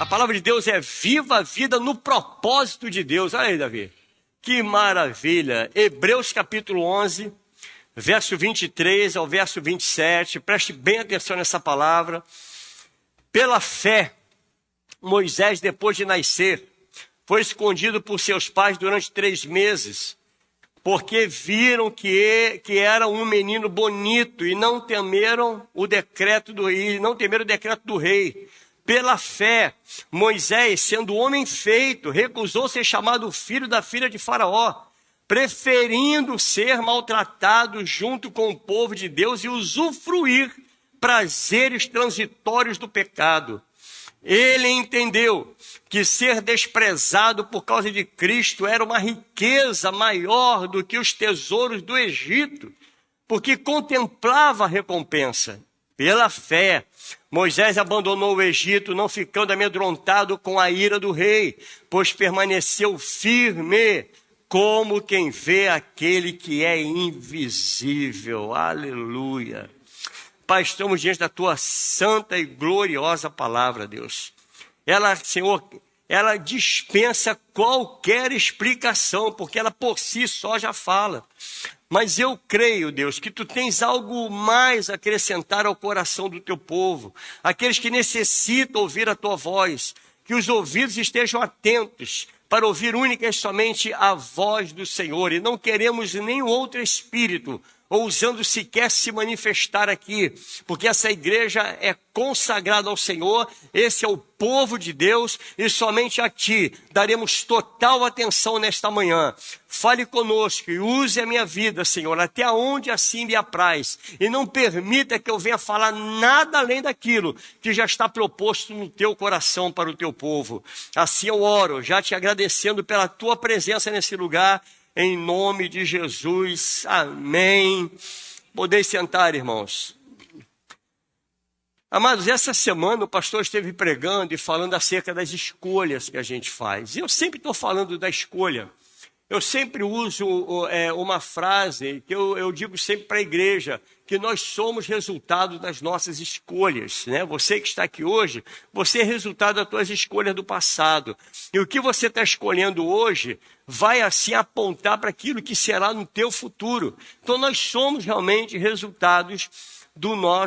A palavra de Deus é viva a vida no propósito de Deus. Olha aí, Davi. Que maravilha. Hebreus capítulo 11, verso 23 ao verso 27. Preste bem atenção nessa palavra. Pela fé, Moisés, depois de nascer, foi escondido por seus pais durante 3 meses, porque viram que era um menino bonito e não temeram o decreto do rei. Pela fé, Moisés, sendo homem feito, recusou ser chamado filho da filha de Faraó, preferindo ser maltratado junto com o povo de Deus e usufruir prazeres transitórios do pecado. Ele entendeu que ser desprezado por causa de Cristo era uma riqueza maior do que os tesouros do Egito, porque contemplava a recompensa. Pela fé, Moisés abandonou o Egito, não ficando amedrontado com a ira do rei, pois permaneceu firme, como quem vê aquele que é invisível. Aleluia. Pai, estamos diante da tua santa e gloriosa palavra, Deus. Ela, Senhor, ela dispensa qualquer explicação, porque ela por si só já fala. Mas eu creio, Deus, que tu tens algo mais a acrescentar ao coração do teu povo, aqueles que necessitam ouvir a tua voz, que os ouvidos estejam atentos para ouvir única e somente a voz do Senhor, e não queremos nenhum outro espírito ousando sequer se manifestar aqui, porque essa igreja é consagrada ao Senhor, esse é o povo de Deus, e somente a Ti daremos total atenção nesta manhã. Fale conosco e use a minha vida, Senhor, até onde assim me apraz, e não permita que eu venha falar nada além daquilo que já está proposto no Teu coração para o Teu povo. Assim eu oro, já te agradecendo pela Tua presença nesse lugar, em nome de Jesus, amém. Podeis sentar, irmãos. Amados, essa semana o pastor esteve pregando e falando acerca das escolhas que a gente faz. E eu sempre estou falando da escolha. Eu sempre uso uma frase que eu digo sempre para a igreja, que nós somos resultado das nossas escolhas, né? Você que está aqui hoje, você é resultado das tuas escolhas do passado. E o que você está escolhendo hoje vai assim apontar para aquilo que será no teu futuro. Então nós somos realmente resultados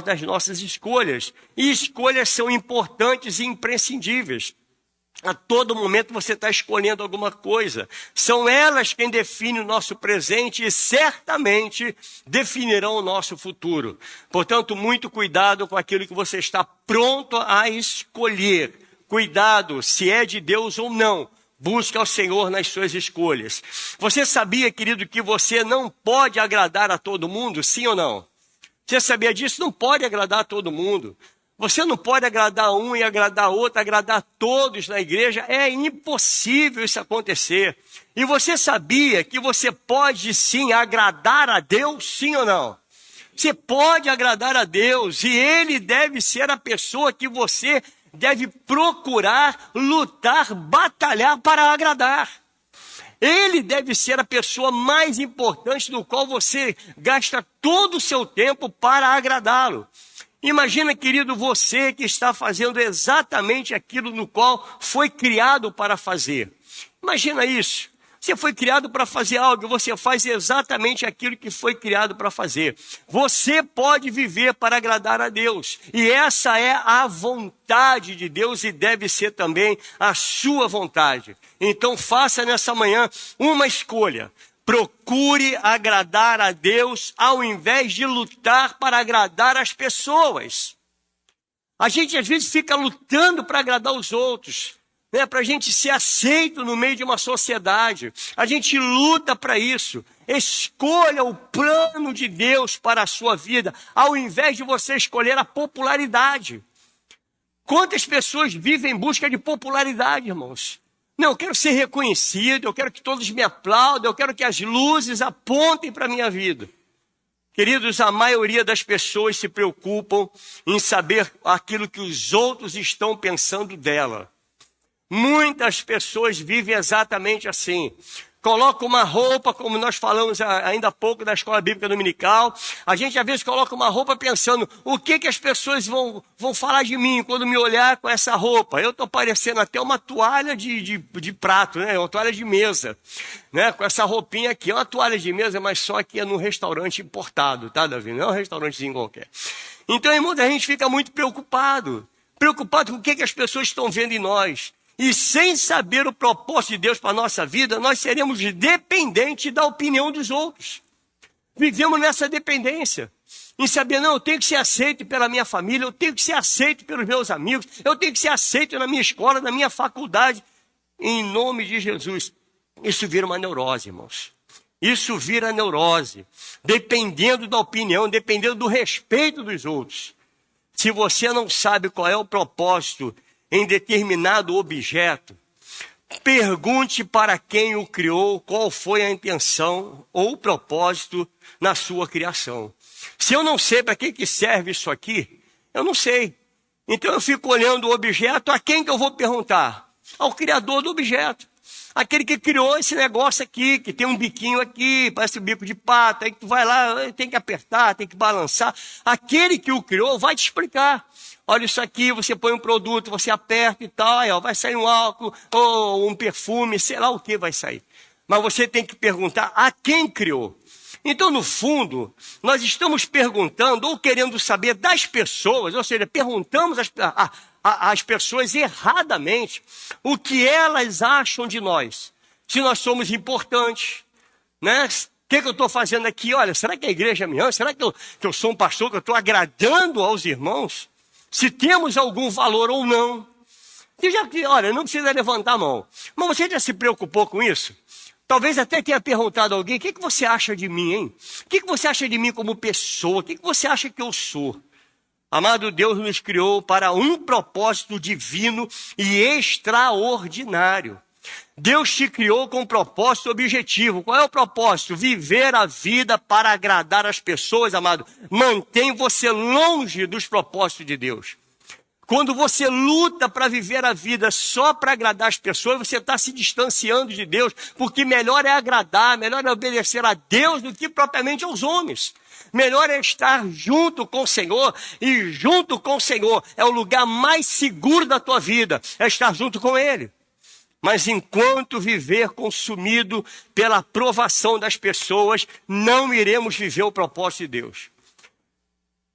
das nossas escolhas. E escolhas são importantes e imprescindíveis. A todo momento você está escolhendo alguma coisa. São elas quem definem o nosso presente e certamente definirão o nosso futuro. Portanto, muito cuidado com aquilo que você está pronto a escolher. Cuidado se é de Deus ou não. Busque ao Senhor nas suas escolhas. Você sabia, querido, que você não pode agradar a todo mundo? Sim ou não? Você sabia disso? Não pode agradar a todo mundo. Você não pode agradar um e agradar outro, agradar todos na igreja. É impossível isso acontecer. E você sabia que você pode sim agradar a Deus, sim ou não? Você pode agradar a Deus e Ele deve ser a pessoa que você deve procurar, lutar, batalhar para agradar. Ele deve ser a pessoa mais importante no qual você gasta todo o seu tempo para agradá-lo. Imagina, querido, você que está fazendo exatamente aquilo no qual foi criado para fazer. Imagina isso. Você foi criado para fazer algo, você faz exatamente aquilo que foi criado para fazer. Você pode viver para agradar a Deus. E essa é a vontade de Deus e deve ser também a sua vontade. Então faça nessa manhã uma escolha. Procure agradar a Deus ao invés de lutar para agradar as pessoas. A gente às vezes fica lutando para agradar os outros, né? Para a gente ser aceito no meio de uma sociedade. A gente luta para isso. Escolha o plano de Deus para a sua vida, ao invés de você escolher a popularidade. Quantas pessoas vivem em busca de popularidade, irmãos? Não, eu quero ser reconhecido, eu quero que todos me aplaudam, eu quero que as luzes apontem para a minha vida. Queridos, a maioria das pessoas se preocupam em saber aquilo que os outros estão pensando dela. Muitas pessoas vivem exatamente assim. coloca uma roupa, como nós falamos ainda há pouco da escola bíblica dominical. A gente às vezes coloca uma roupa pensando, o que as pessoas vão falar de mim quando me olhar com essa roupa? Eu estou parecendo até uma toalha de prato, né? Uma toalha de mesa, né? Com essa roupinha aqui. É uma toalha de mesa, mas só que é num restaurante importado, tá, Davi? Não é um restaurantezinho qualquer. Então, irmãos, a gente fica muito preocupado com o que as pessoas estão vendo em nós. E sem saber o propósito de Deus para a nossa vida, nós seremos dependentes da opinião dos outros. Vivemos nessa dependência. Em saber, não, eu tenho que ser aceito pela minha família, eu tenho que ser aceito pelos meus amigos, eu tenho que ser aceito na minha escola, na minha faculdade. Em nome de Jesus. Isso vira uma neurose, irmãos. Isso vira neurose. Dependendo da opinião, dependendo do respeito dos outros. Se você não sabe qual é o propósito em determinado objeto, pergunte para quem o criou qual foi a intenção ou o propósito na sua criação. Se eu não sei para que serve isso aqui, eu não sei. Então eu fico olhando o objeto, a quem que eu vou perguntar? Ao criador do objeto. Aquele que criou esse negócio aqui, que tem um biquinho aqui, parece um bico de pato, aí tu vai lá, tem que apertar, tem que balançar. Aquele que o criou vai te explicar. Olha isso aqui, você põe um produto, você aperta e tal, aí, ó, vai sair um álcool ou um perfume, sei lá o que vai sair. Mas você tem que perguntar a quem criou. Então, no fundo, nós estamos perguntando ou querendo saber das pessoas, ou seja, perguntamos às pessoas erradamente o que elas acham de nós. Se nós somos importantes, né? O que eu estou fazendo aqui? Olha, será que a igreja me ama? Será que eu sou um pastor, que eu estou agradando aos irmãos? Se temos algum valor ou não. Olha, não precisa levantar a mão. Mas você já se preocupou com isso? Talvez até tenha perguntado a alguém, o que você acha de mim, hein? O que você acha de mim como pessoa? O que você acha que eu sou? Amado, Deus nos criou para um propósito divino e extraordinário. Deus te criou com um propósito objetivo. Qual é o propósito? Viver a vida para agradar as pessoas, amado. Mantém você longe dos propósitos de Deus. Quando você luta para viver a vida só para agradar as pessoas, você está se distanciando de Deus, porque melhor é agradar, melhor é obedecer a Deus do que propriamente aos homens. Melhor é estar junto com o Senhor, e junto com o Senhor é o lugar mais seguro da tua vida, é estar junto com Ele. Mas enquanto viver consumido pela aprovação das pessoas, não iremos viver o propósito de Deus.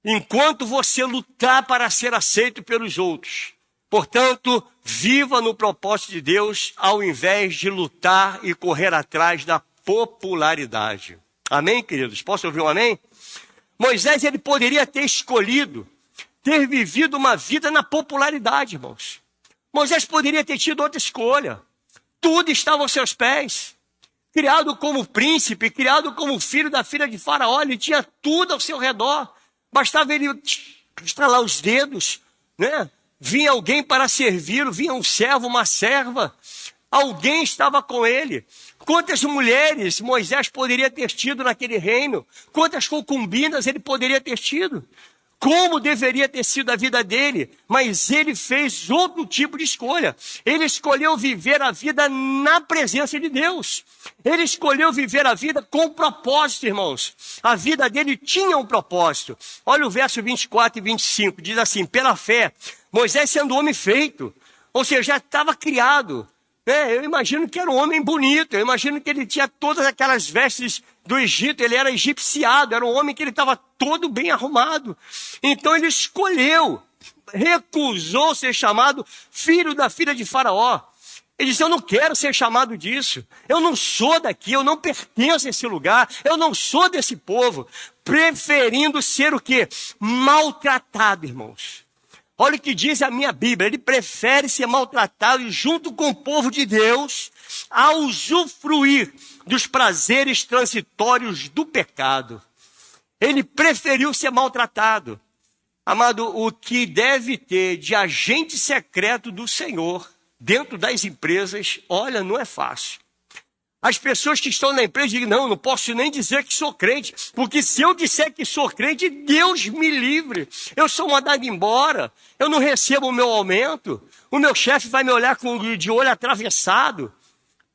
Enquanto você lutar para ser aceito pelos outros. Portanto, viva no propósito de Deus ao invés de lutar e correr atrás da popularidade. Amém, queridos? Posso ouvir um amém? Moisés, ele poderia ter escolhido, ter vivido uma vida na popularidade, irmãos. Moisés poderia ter tido outra escolha. Tudo estava aos seus pés. Criado como príncipe, criado como filho da filha de Faraó, ele tinha tudo ao seu redor. Bastava ele estralar os dedos, né? Vinha alguém para servi-lo, vinha um servo, uma serva. Alguém estava com ele. Quantas mulheres Moisés poderia ter tido naquele reino? Quantas concubinas ele poderia ter tido? Como deveria ter sido a vida dele? Mas ele fez outro tipo de escolha. Ele escolheu viver a vida na presença de Deus. Ele escolheu viver a vida com propósito, irmãos. A vida dele tinha um propósito. Olha o verso 24 e 25. Diz assim, pela fé, Moisés sendo homem feito, ou seja, já estava criado. Eu imagino que era um homem bonito, eu imagino que ele tinha todas aquelas vestes do Egito, ele era egipciado, era um homem que ele estava todo bem arrumado. Então ele escolheu, recusou ser chamado filho da filha de Faraó. Ele disse, eu não quero ser chamado disso, eu não sou daqui, eu não pertenço a esse lugar, eu não sou desse povo, preferindo ser o quê? Maltratado, irmãos. Olha o que diz a minha Bíblia, ele prefere ser maltratado junto com o povo de Deus a usufruir dos prazeres transitórios do pecado. Ele preferiu ser maltratado. Amado, o que deve ter de agente secreto do Senhor dentro das empresas, olha, não é fácil. As pessoas que estão na empresa dizem, não posso nem dizer que sou crente, porque se eu disser que sou crente, Deus me livre. Eu sou mandado embora, eu não recebo o meu aumento, o meu chefe vai me olhar de olho atravessado.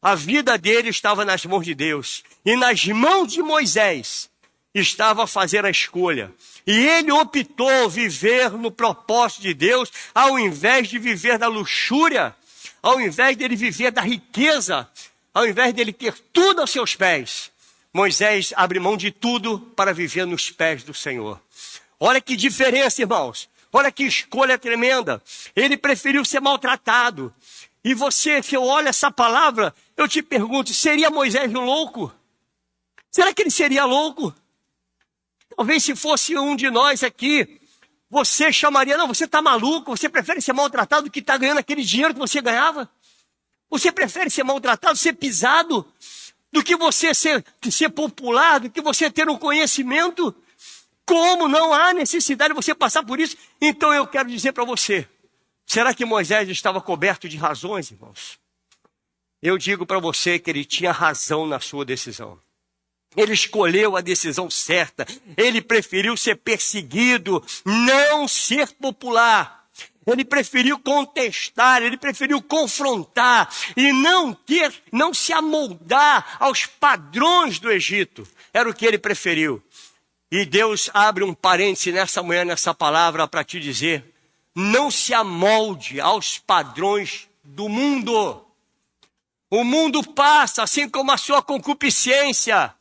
A vida dele estava nas mãos de Deus. E nas mãos de Moisés estava a fazer a escolha. E ele optou viver no propósito de Deus, ao invés de viver da luxúria, ao invés dele viver da riqueza, ao invés dele ter tudo aos seus pés. Moisés abre mão de tudo para viver nos pés do Senhor. Olha que diferença, irmãos. Olha que escolha tremenda. Ele preferiu ser maltratado. E você, se eu olho essa palavra, eu te pergunto, seria Moisés um louco? Será que ele seria louco? Talvez se fosse um de nós aqui, você chamaria, não, você está maluco, você prefere ser maltratado do que estar ganhando aquele dinheiro que você ganhava? Você prefere ser maltratado, ser pisado, do que você ser popular, do que você ter um conhecimento? Como não há necessidade de você passar por isso? Então eu quero dizer para você, será que Moisés estava coberto de razões, irmãos? Eu digo para você que ele tinha razão na sua decisão. Ele escolheu a decisão certa. Ele preferiu ser perseguido, não ser popular. Ele preferiu contestar, ele preferiu confrontar e não se amoldar aos padrões do Egito. Era o que ele preferiu. E Deus abre um parêntese nessa manhã, nessa palavra, para te dizer: não se amolde aos padrões do mundo. O mundo passa, assim como a sua concupiscência.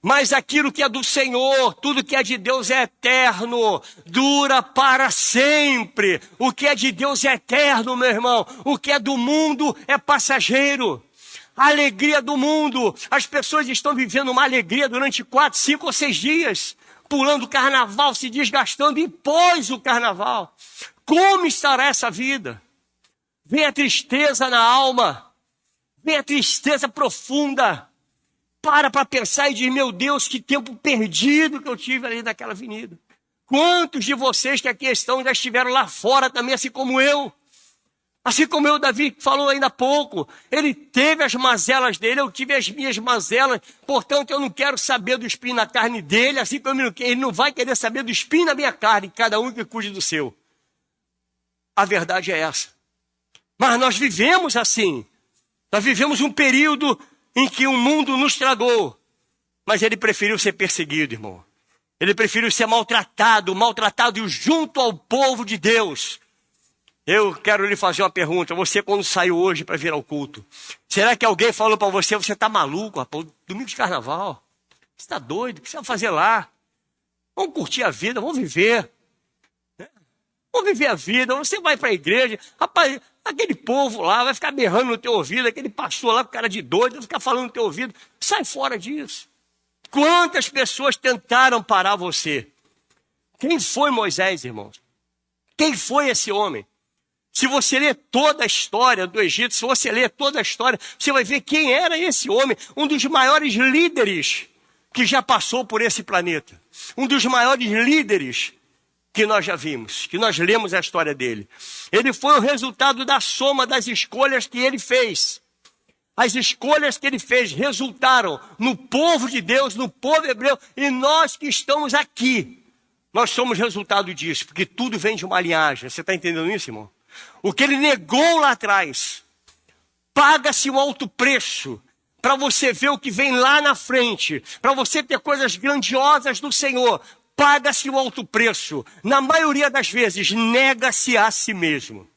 Mas aquilo que é do Senhor, tudo que é de Deus é eterno, dura para sempre. O que é de Deus é eterno, meu irmão. O que é do mundo é passageiro. A alegria do mundo, as pessoas estão vivendo uma alegria durante 4, 5 ou 6 dias, pulando o carnaval, se desgastando, e pós o carnaval. Como estará essa vida? Vem a tristeza na alma, vem a tristeza profunda. Para pensar e dizer, meu Deus, que tempo perdido que eu tive ali naquela avenida. Quantos de vocês que aqui estão já estiveram lá fora também, assim como eu? Assim como eu, Davi falou ainda há pouco, ele teve as mazelas dele, eu tive as minhas mazelas, portanto eu não quero saber do espinho na carne dele, assim como ele não vai querer saber do espinho na minha carne, cada um que cuide do seu. A verdade é essa. Mas nós vivemos assim, nós vivemos um período em que o mundo nos tragou, mas ele preferiu ser perseguido, irmão. Ele preferiu ser maltratado junto ao povo de Deus. Eu quero lhe fazer uma pergunta. Você, quando saiu hoje para vir ao culto, será que alguém falou para você, você está maluco, rapaz? Domingo de carnaval. Você está doido? O que você vai fazer lá? Vamos curtir a vida, vamos viver. Vamos viver a vida. Você vai para a igreja, rapaz, aquele povo lá vai ficar berrando no teu ouvido, aquele pastor lá com cara de doido, vai ficar falando no teu ouvido. Sai fora disso. Quantas pessoas tentaram parar você? Quem foi Moisés, irmãos? Quem foi esse homem? Se você ler toda a história do Egito, se você ler toda a história, você vai ver quem era esse homem, um dos maiores líderes que já passou por esse planeta. Um dos maiores líderes que nós já vimos, que nós lemos a história dele. Ele foi o resultado da soma das escolhas que ele fez. As escolhas que ele fez resultaram no povo de Deus, no povo hebreu, e nós que estamos aqui, nós somos resultado disso, porque tudo vem de uma linhagem. Você está entendendo isso, irmão? O que ele negou lá atrás, paga-se um alto preço para você ver o que vem lá na frente, para você ter coisas grandiosas do Senhor. Paga-se um alto preço. Na maioria das vezes, nega-se a si mesmo.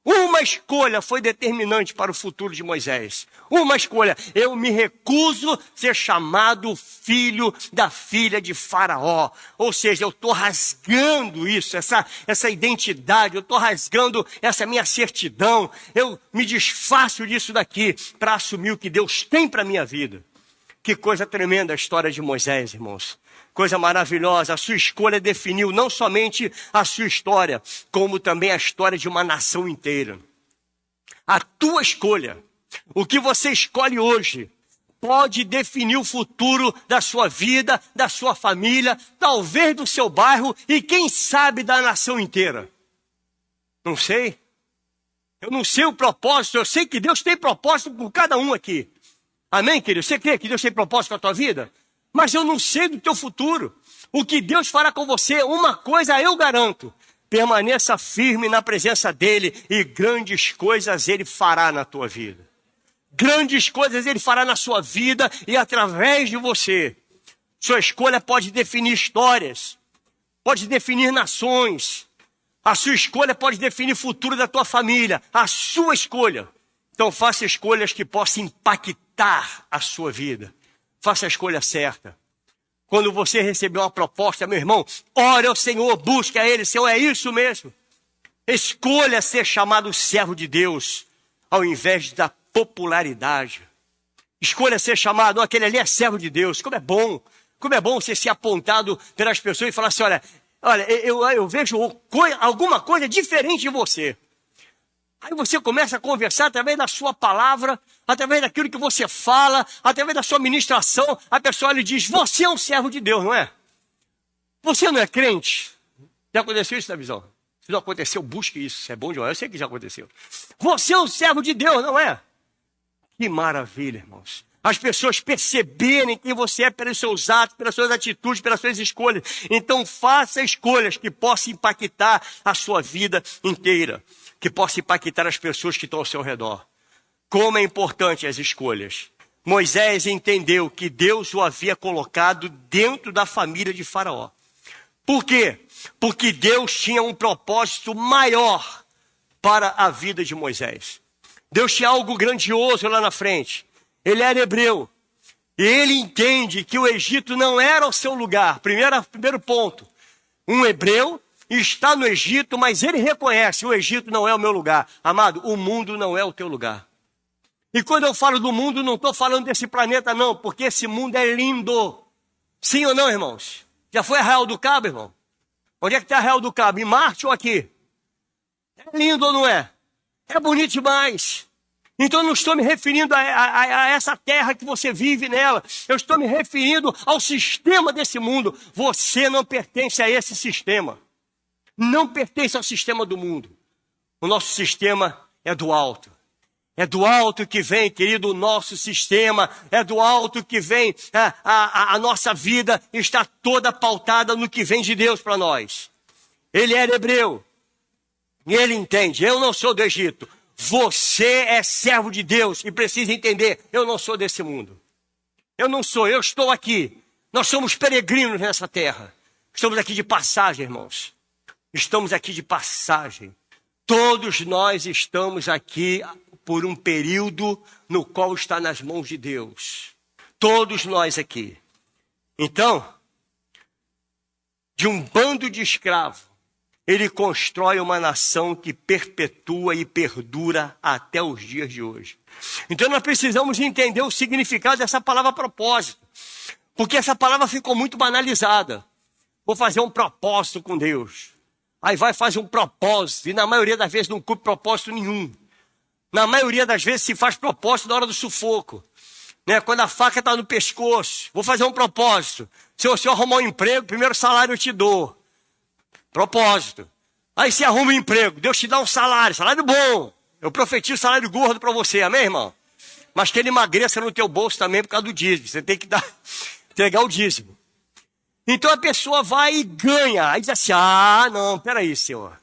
Uma escolha foi determinante para o futuro de Moisés. Uma escolha. Eu me recuso a ser chamado filho da filha de Faraó. Ou seja, eu estou rasgando isso, essa identidade. Eu estou rasgando essa minha certidão. Eu me desfaço disso daqui para assumir o que Deus tem para a minha vida. Que coisa tremenda a história de Moisés, irmãos. Coisa maravilhosa, a sua escolha definiu não somente a sua história, como também a história de uma nação inteira. A tua escolha, o que você escolhe hoje, pode definir o futuro da sua vida, da sua família, talvez do seu bairro e quem sabe da nação inteira. Não sei. Eu não sei o propósito, eu sei que Deus tem propósito por cada um aqui. Amém, querido? Você crê que Deus tem propósito com a tua vida? Mas eu não sei do teu futuro. O que Deus fará com você, uma coisa eu garanto. Permaneça firme na presença dEle e grandes coisas Ele fará na tua vida. Grandes coisas Ele fará na sua vida e através de você. Sua escolha pode definir histórias, pode definir nações. A sua escolha pode definir o futuro da tua família. A sua escolha. Então faça escolhas que possam impactar a sua vida. Faça a escolha certa. Quando você receber uma proposta, meu irmão, ore ao Senhor, busque a Ele. Senhor, é isso mesmo. Escolha ser chamado servo de Deus, ao invés da popularidade. Escolha ser chamado, aquele ali é servo de Deus. Como é bom você ser apontado pelas pessoas e falar assim, olha, eu vejo alguma coisa diferente em você. Aí você começa a conversar através da sua palavra, através daquilo que você fala, através da sua ministração. A pessoa lhe diz, você é um servo de Deus, não é? Você não é crente? Já aconteceu isso na visão? Se não aconteceu, busque isso. É bom demais, eu sei que já aconteceu. Você é um servo de Deus, não é? Que maravilha, irmãos. As pessoas perceberem quem você é pelos seus atos, pelas suas atitudes, pelas suas escolhas. Então faça escolhas que possam impactar a sua vida inteira. Que possam impactar as pessoas que estão ao seu redor. Como é importante as escolhas. Moisés entendeu que Deus o havia colocado dentro da família de Faraó. Por quê? Porque Deus tinha um propósito maior para a vida de Moisés. Deus tinha algo grandioso lá na frente. Ele era hebreu. E ele entende que o Egito não era o seu lugar. Primeiro ponto. Um hebreu está no Egito, mas ele reconhece, o Egito não é o meu lugar. Amado, o mundo não é o teu lugar. E quando eu falo do mundo, não estou falando desse planeta não, porque esse mundo é lindo. Sim ou não, irmãos? Já foi a Arraial do Cabo, irmão? Onde é que está a Arraial do Cabo? Em Marte ou aqui? É lindo ou não é? É bonito demais. Então eu não estou me referindo a essa terra que você vive nela. Eu estou me referindo ao sistema desse mundo. Você não pertence a esse sistema. Não pertence ao sistema do mundo. O nosso sistema é do alto. É do alto que vem, querido, o nosso sistema. É do alto que vem. A nossa vida está toda pautada no que vem de Deus para nós. Ele era hebreu. E ele entende, eu não sou do Egito. Você é servo de Deus e precisa entender, eu não sou desse mundo. Eu não sou, eu estou aqui. Nós somos peregrinos nessa terra. Estamos aqui de passagem, irmãos. Estamos aqui de passagem. Todos nós estamos aqui por um período no qual está nas mãos de Deus. Todos nós aqui. Então, de um bando de escravos, ele constrói uma nação que perpetua e perdura até os dias de hoje. Então nós precisamos entender o significado dessa palavra propósito. Porque essa palavra ficou muito banalizada. Vou fazer um propósito com Deus. Aí vai fazer um propósito. E na maioria das vezes não cumpre propósito nenhum. Na maioria das vezes se faz propósito na hora do sufoco. Né? Quando a faca está no pescoço. Vou fazer um propósito. Se o senhor arrumar um emprego, primeiro salário eu te dou. Propósito. Aí você arruma um emprego, Deus te dá um salário bom. Eu profetizo salário gordo para você, amém, irmão? Mas que ele emagreça no teu bolso também por causa do dízimo. Você tem que entregar o dízimo. Então a pessoa vai e ganha. Aí diz assim, não, peraí, Senhor.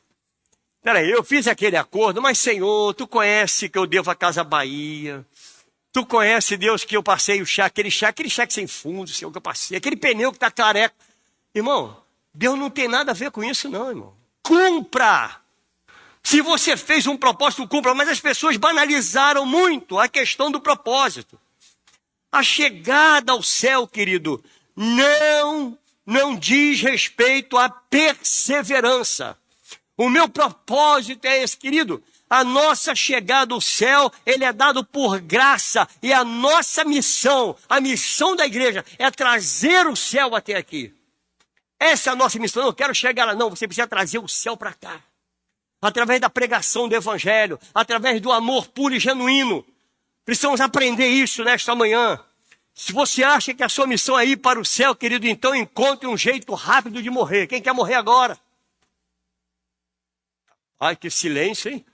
Peraí, eu fiz aquele acordo, mas Senhor, tu conhece que eu devo a Casa Bahia. Tu conhece, Deus, que eu passei aquele cheque sem fundo, Senhor, que eu passei. Aquele pneu que está careca. Irmão, Deus não tem nada a ver com isso não, irmão. Cumpra! Se você fez um propósito, cumpra. Mas as pessoas banalizaram muito a questão do propósito. A chegada ao céu, querido, não diz respeito à perseverança. O meu propósito é esse, querido. A nossa chegada ao céu, ele é dado por graça. E a nossa missão, a missão da igreja, é trazer o céu até aqui. Essa é a nossa missão. Eu não quero chegar lá, não. Você precisa trazer o céu para cá. Através da pregação do evangelho. Através do amor puro e genuíno. Precisamos aprender isso nesta manhã. Se você acha que a sua missão é ir para o céu, querido, então encontre um jeito rápido de morrer. Quem quer morrer agora? Ai, que silêncio, hein?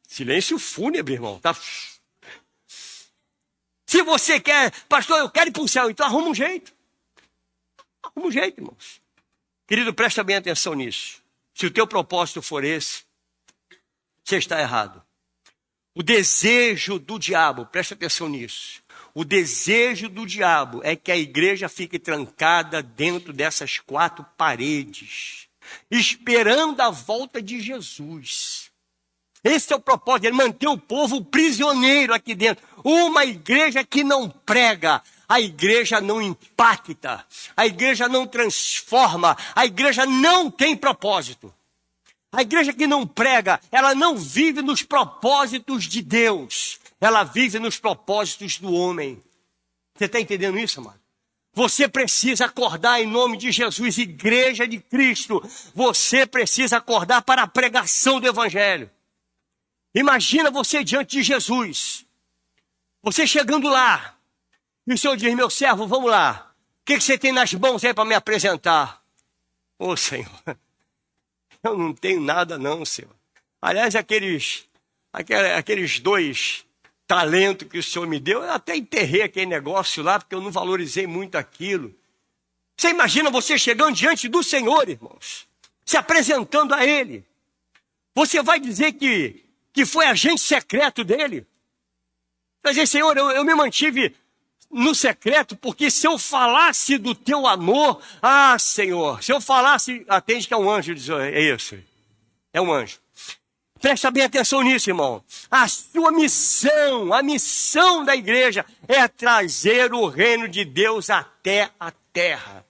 Silêncio fúnebre, irmão. Tá? Se você quer, pastor, eu quero ir para o céu, então arruma um jeito. Arruma um jeito, irmãos. Querido, presta bem atenção nisso. Se o teu propósito for esse, você está errado. O desejo do diabo, preste atenção nisso. O desejo do diabo é que a igreja fique trancada dentro dessas 4 paredes, esperando a volta de Jesus. Esse é o propósito, ele manter o povo prisioneiro aqui dentro. Uma igreja que não prega, a igreja não impacta, a igreja não transforma, a igreja não tem propósito. A igreja que não prega, ela não vive nos propósitos de Deus, ela vive nos propósitos do homem. Você está entendendo isso, amado? Você precisa acordar em nome de Jesus, igreja de Cristo. Você precisa acordar para a pregação do evangelho. Imagina você diante de Jesus, você chegando lá, e o Senhor diz: meu servo, vamos lá, o que você tem nas mãos aí para me apresentar? Ô Senhor, eu não tenho nada não, Senhor. Aliás, aqueles 2 talentos que o Senhor me deu, eu até enterrei aquele negócio lá, porque eu não valorizei muito aquilo. Você imagina você chegando diante do Senhor, irmãos, se apresentando a Ele. Você vai dizer que foi agente secreto dele? Vai dizer: Senhor, eu me mantive no secreto, porque se eu falasse do teu amor, Senhor, se eu falasse, atende que é um anjo, diz, é isso, é um anjo. Presta bem atenção nisso, irmão. A sua missão, a missão da igreja é trazer o reino de Deus até a terra.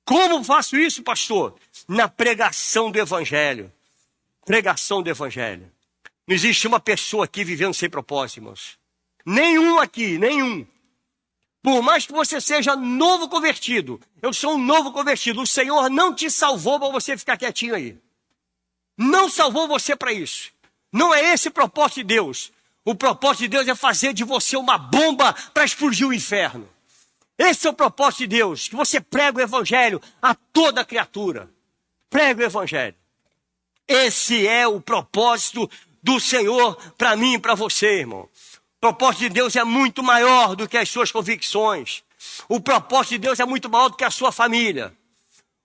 Como faço isso, pastor? Na pregação do evangelho. Pregação do evangelho. Não existe uma pessoa aqui vivendo sem propósito, irmãos. Nenhum aqui, nenhum. Por mais que você seja novo convertido, eu sou um novo convertido, o Senhor não te salvou para você ficar quietinho aí. Não salvou você para isso. Não é esse o propósito de Deus. O propósito de Deus é fazer de você uma bomba para explodir o inferno. Esse é o propósito de Deus, que você prega o evangelho a toda criatura. Prega o evangelho. Esse é o propósito do Senhor para mim e para você, irmão. O propósito de Deus é muito maior do que as suas convicções. O propósito de Deus é muito maior do que a sua família.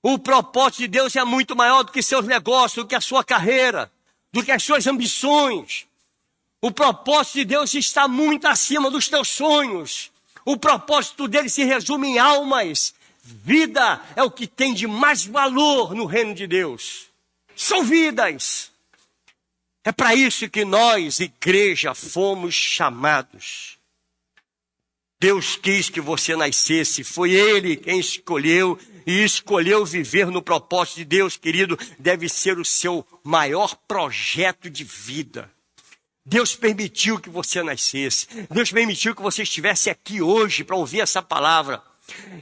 O propósito de Deus é muito maior do que seus negócios, do que a sua carreira, do que as suas ambições. O propósito de Deus está muito acima dos teus sonhos. O propósito dele se resume em almas. Vida é o que tem de mais valor no reino de Deus. São vidas. É para isso que nós, igreja, fomos chamados. Deus quis que você nascesse, foi Ele quem escolheu, e escolheu viver no propósito de Deus, querido, deve ser o seu maior projeto de vida. Deus permitiu que você nascesse, Deus permitiu que você estivesse aqui hoje para ouvir essa palavra.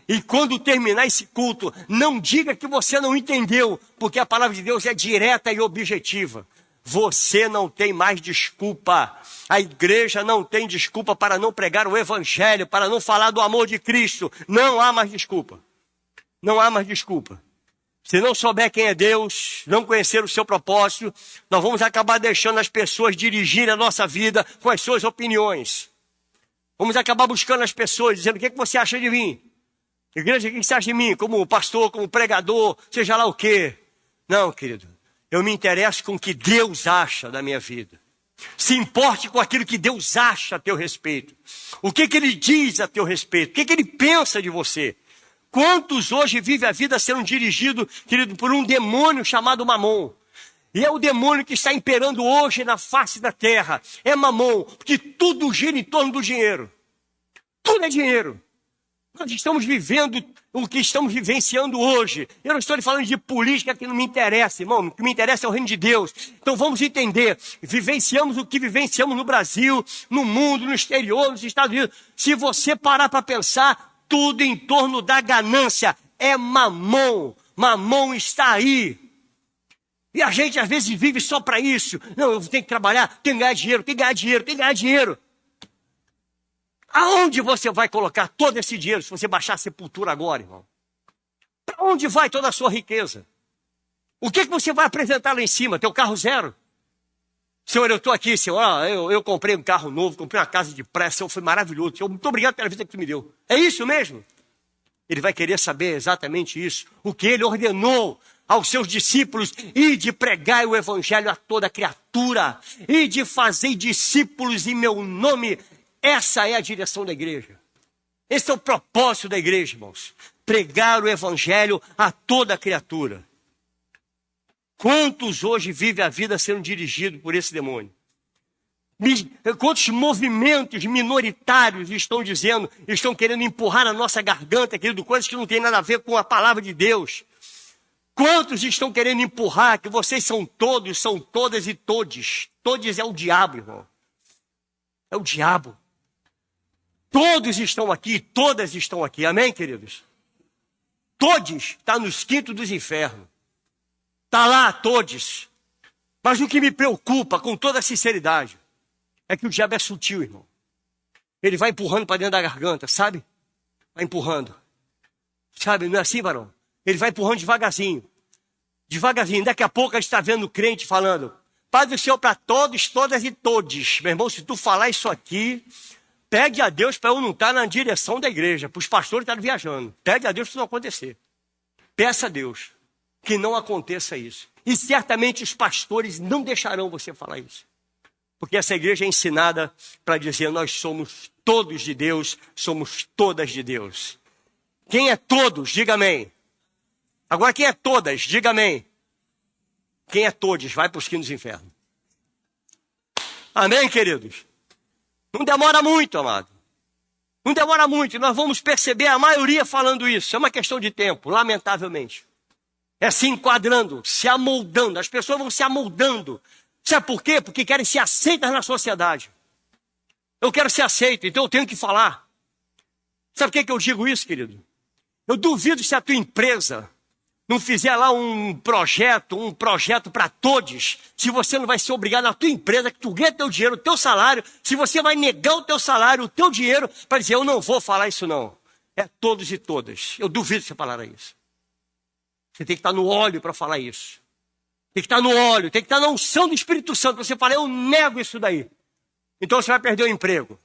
E quando terminar esse culto, não diga que você não entendeu, porque a palavra de Deus é direta e objetiva. Você não tem mais desculpa. A igreja não tem desculpa para não pregar o evangelho, para não falar do amor de Cristo. Não há mais desculpa. Não há mais desculpa. Se não souber quem é Deus, não conhecer o seu propósito, nós vamos acabar deixando as pessoas dirigirem a nossa vida com as suas opiniões. Vamos acabar buscando as pessoas, dizendo: o que você acha de mim? Igreja, o que você acha de mim? Como pastor, como pregador, seja lá o quê? Não, querido. Eu me interesso com o que Deus acha da minha vida. Se importe com aquilo que Deus acha a teu respeito. O que Ele diz a teu respeito? O que Ele pensa de você? Quantos hoje vivem a vida sendo dirigido, querido, por um demônio chamado Mamon? E é o demônio que está imperando hoje na face da terra. É Mamon, porque tudo gira em torno do dinheiro. Tudo é dinheiro. Nós estamos vivendo o que estamos vivenciando hoje. Eu não estou lhe falando de política, que não me interessa, irmão. O que me interessa é o reino de Deus. Então vamos entender. Vivenciamos o que vivenciamos no Brasil, no mundo, no exterior, nos Estados Unidos. Se você parar para pensar, tudo em torno da ganância é Mamon. Mamon está aí. E a gente às vezes vive só para isso. Não, eu tenho que trabalhar, tenho que ganhar dinheiro, tenho que ganhar dinheiro, tenho que ganhar dinheiro. Aonde você vai colocar todo esse dinheiro se você baixar a sepultura agora, irmão? Para onde vai toda a sua riqueza? O que você vai apresentar lá em cima? Teu carro zero? Senhor, eu estou aqui, Senhor, eu comprei um carro novo, comprei uma casa de praia, Senhor, foi maravilhoso. Senhor, muito obrigado pela vida que tu me deu. É isso mesmo? Ele vai querer saber exatamente isso. O que ele ordenou aos seus discípulos, e de pregar o evangelho a toda criatura, e de fazer discípulos em meu nome. Essa é a direção da igreja. Esse é o propósito da igreja, irmãos. Pregar o evangelho a toda criatura. Quantos hoje vivem a vida sendo dirigidos por esse demônio? Quantos movimentos minoritários estão querendo empurrar na nossa garganta, querido, coisas que não tem nada a ver com a palavra de Deus. Quantos estão querendo empurrar que vocês são todos, são todas e todes. Todes é o diabo, irmão. É o diabo. Todos estão aqui, todas estão aqui. Amém, queridos? Todes está nos quintos dos infernos. Está lá, todos. Mas o que me preocupa, com toda a sinceridade, é que o diabo é sutil, irmão. Ele vai empurrando para dentro da garganta, sabe? Vai empurrando. Sabe, não é assim, varão? Ele vai empurrando devagarzinho. Devagarzinho. Daqui a pouco a gente está vendo o crente falando: Paz do Senhor para todos, todas e todes. Meu irmão, se tu falar isso aqui, pede a Deus para eu não estar na direção da igreja, para os pastores estarem viajando. Pede a Deus para isso não acontecer. Peça a Deus que não aconteça isso. E certamente os pastores não deixarão você falar isso. Porque essa igreja é ensinada para dizer: nós somos todos de Deus, somos todas de Deus. Quem é todos? Diga amém. Agora, quem é todas? Diga amém. Quem é todos? Vai para os quintos dos infernos. Amém, queridos? Não demora muito, amado. Não demora muito. Nós vamos perceber a maioria falando isso. É uma questão de tempo, lamentavelmente. É se enquadrando, se amoldando. As pessoas vão se amoldando. Sabe por quê? Porque querem ser aceitas na sociedade. Eu quero ser aceito, então eu tenho que falar. Sabe por que eu digo isso, querido? Eu duvido se a tua empresa não fizer lá um projeto para todos, se você não vai ser obrigado na tua empresa, que tu ganha teu dinheiro, o teu salário, se você vai negar o teu salário, o teu dinheiro, para dizer: eu não vou falar isso não. É todos e todas. Eu duvido você falar isso. Você tem que estar no óleo para falar isso. Tem que estar no óleo, tem que estar na unção do Espírito Santo. Você fala: eu nego isso daí. Então você vai perder o emprego.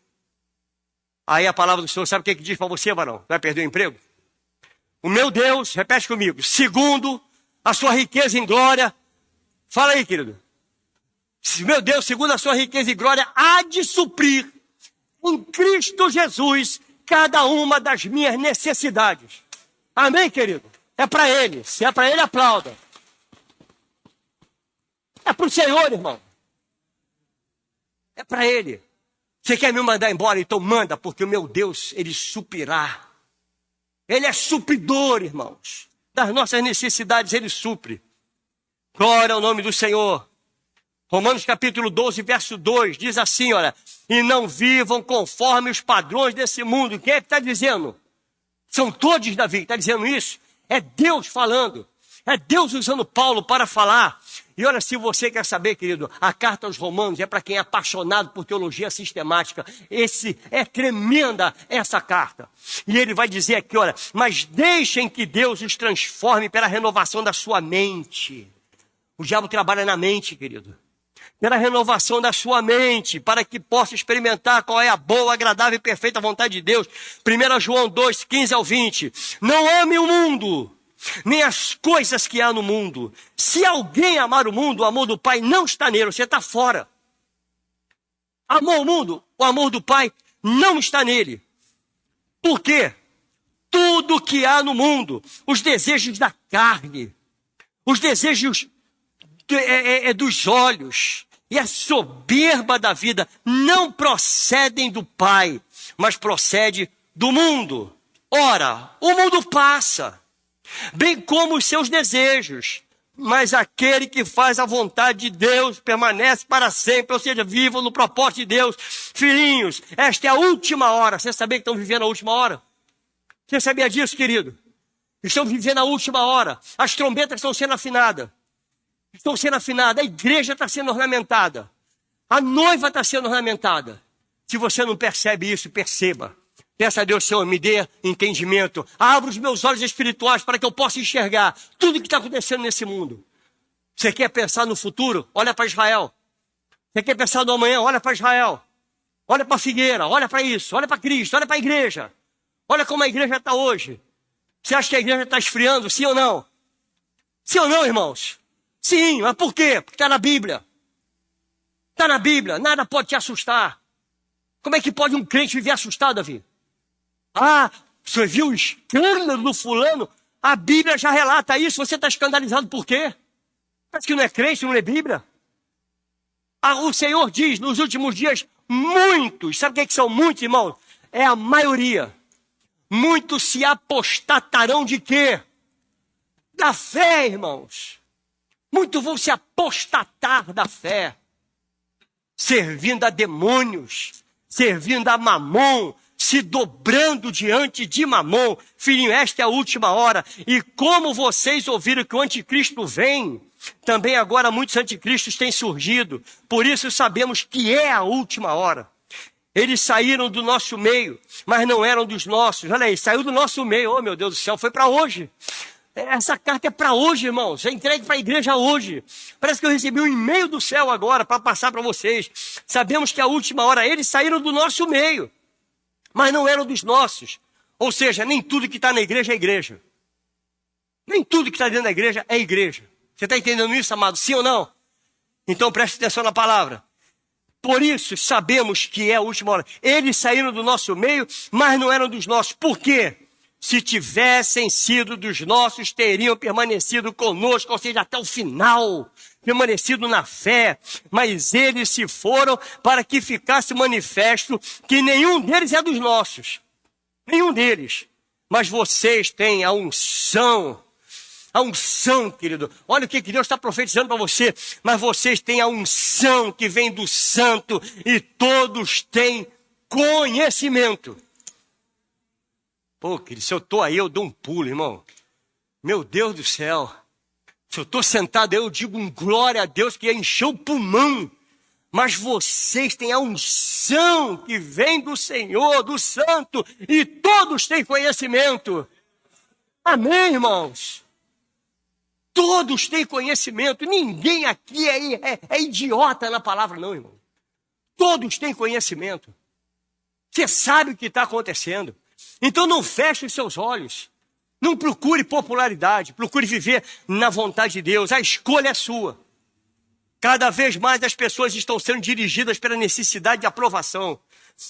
Aí a palavra do Senhor, sabe o que diz para você, varão? Vai perder o emprego? O meu Deus, repete comigo, segundo a sua riqueza em glória. Fala aí, querido. Meu Deus, segundo a sua riqueza e glória, há de suprir em Cristo Jesus cada uma das minhas necessidades. Amém, querido? É para Ele. Se é para Ele, aplauda. É para o Senhor, irmão. É para Ele. Você quer me mandar embora? Então manda, porque o meu Deus, Ele suprirá. Ele é supridor, irmãos. Das nossas necessidades, Ele supre. Glória ao nome do Senhor. Romanos capítulo 12, verso 2, diz assim, olha: e não vivam conforme os padrões desse mundo. Quem é que está dizendo? São todos, Davi, que está dizendo isso. É Deus falando. É Deus usando Paulo para falar. E olha, se você quer saber, querido, a carta aos Romanos é para quem é apaixonado por teologia sistemática. É tremenda essa carta. E ele vai dizer aqui, olha: mas deixem que Deus os transforme pela renovação da sua mente. O diabo trabalha na mente, querido. Pela renovação da sua mente, para que possa experimentar qual é a boa, agradável e perfeita vontade de Deus. 1 João 2, 15 ao 20. Não ame o mundo, nem as coisas que há no mundo. Se alguém amar o mundo, o amor do Pai não está nele, você está fora. Amor o mundo, o amor do Pai não está nele. Por quê? Tudo que há no mundo, os desejos da carne, os desejos dos olhos e a soberba da vida não procedem do Pai, mas procede do mundo. Ora, o mundo passa, bem como os seus desejos, mas aquele que faz a vontade de Deus permanece para sempre, ou seja, vivam no propósito de Deus. Filhinhos, esta é a última hora. Você sabia que estão vivendo a última hora? Você sabia disso, querido? Estão vivendo a última hora. As trombetas estão sendo afinadas. A igreja está sendo ornamentada. A noiva está sendo ornamentada. Se você não percebe isso, perceba. Peça a Deus: Senhor, me dê entendimento. Abra os meus olhos espirituais para que eu possa enxergar tudo o que está acontecendo nesse mundo. Você quer pensar no futuro? Olha para Israel. Você quer pensar no amanhã? Olha para Israel. Olha para a figueira, olha para isso, olha para Cristo, olha para a igreja. Olha como a igreja está hoje. Você acha que a igreja está esfriando, sim ou não? Sim ou não, irmãos? Sim, mas por quê? Porque está na Bíblia. Está na Bíblia, nada pode te assustar. Como é que pode um crente viver assustado, Davi? Ah, você viu o escândalo do fulano? A Bíblia já relata isso, você está escandalizado por quê? Parece que não é crente, não é Bíblia. O Senhor diz, nos últimos dias, muitos, sabe o que são muitos, irmãos? É a maioria. Muitos se apostatarão de quê? Da fé, irmãos. Muitos vão se apostatar da fé. Servindo a demônios, servindo a Mamon, se dobrando diante de Mamon. Filhinho, esta é a última hora. E como vocês ouviram que o anticristo vem, também agora muitos anticristos têm surgido. Por isso sabemos que é a última hora. Eles saíram do nosso meio, mas não eram dos nossos. Olha aí, saiu do nosso meio. Oh, meu Deus do céu, foi para hoje. Essa carta é para hoje, irmãos. É entregue para a igreja hoje. Parece que eu recebi um e-mail do céu agora para passar para vocês. Sabemos que a última hora eles saíram do nosso meio, mas não eram dos nossos. Ou seja, nem tudo que está na igreja é igreja. Nem tudo que está dentro da igreja é igreja. Você está entendendo isso, amado? Sim ou não? Então preste atenção na palavra. Por isso sabemos que é a última hora. Eles saíram do nosso meio, mas não eram dos nossos. Por quê? Se tivessem sido dos nossos, teriam permanecido conosco, ou seja, até o final, permanecido na fé. Mas eles se foram para que ficasse manifesto que nenhum deles é dos nossos. Nenhum deles. Mas vocês têm a unção, querido. Olha o que Deus está profetizando para você. Mas vocês têm a unção que vem do santo e todos têm conhecimento. Pô, querido, se eu estou aí, eu dou um pulo, irmão. Meu Deus do céu. Se eu estou sentado aí, eu digo um glória a Deus que encheu o pulmão. Mas vocês têm a unção que vem do Senhor, do Santo, e todos têm conhecimento. Amém, irmãos? Todos têm conhecimento. Ninguém aqui é idiota na palavra, não, irmão. Todos têm conhecimento. Você sabe o que está acontecendo. Então não feche os seus olhos. Não procure popularidade. Procure viver na vontade de Deus. A escolha é sua. Cada vez mais as pessoas estão sendo dirigidas pela necessidade de aprovação.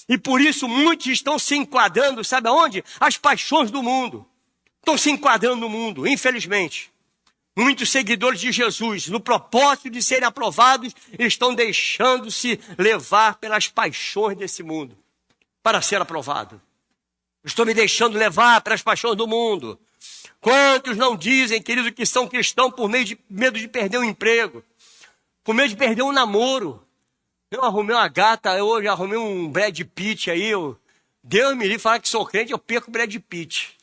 E por isso muitos estão se enquadrando, sabe aonde? As paixões do mundo. Estão se enquadrando no mundo, infelizmente. Muitos seguidores de Jesus, no propósito de serem aprovados, estão deixando-se levar pelas paixões desse mundo para ser aprovado. Estou me deixando levar pelas paixões do mundo. Quantos não dizem, querido, que são cristãos por medo de perder um emprego, por medo de perder um namoro? Eu arrumei uma gata, eu hoje arrumei um Brad Pitt aí. Deus me livre, falar que sou crente, eu perco o Brad Pitt.